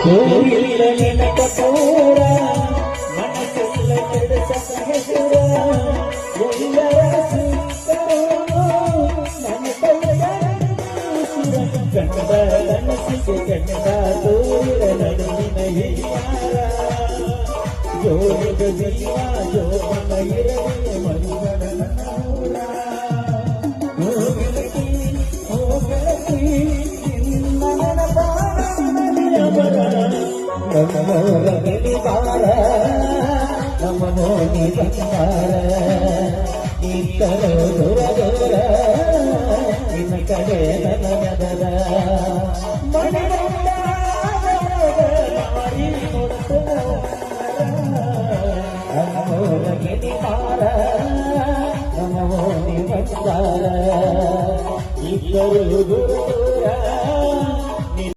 ಕೋಗಿಲ ನಿನಕ ಪೂರ ಮನಸ್ಸೆಲ್ಲ ಕೆಡಸ ಹೆಸರ ಎಲ್ಲರ ಸಿಕ್ಕರು ನನ್ನ ಗಂಡ ಕನಸಿಗೆ ಗಂಡ ತೋರಿರ ನಡುವಿನ ಹಿರಿಯಾರ ಜೋಗ ಜೀವ ಜೋಗನ ಇರಲಿ ಮನುಗನ ನೂರ ನಮ್ಮ ಮೋನಿ ಬಂಗಾರ ಇತರ ದೂರ ದೂರ ನಿನ್ನ ಕಡೆ ನನಗದರ ಮೋನಿ ಬಾರ ನಮ್ಮ ಮೋನಿ ಬಂಗಾರ ಇತರ ದೂರ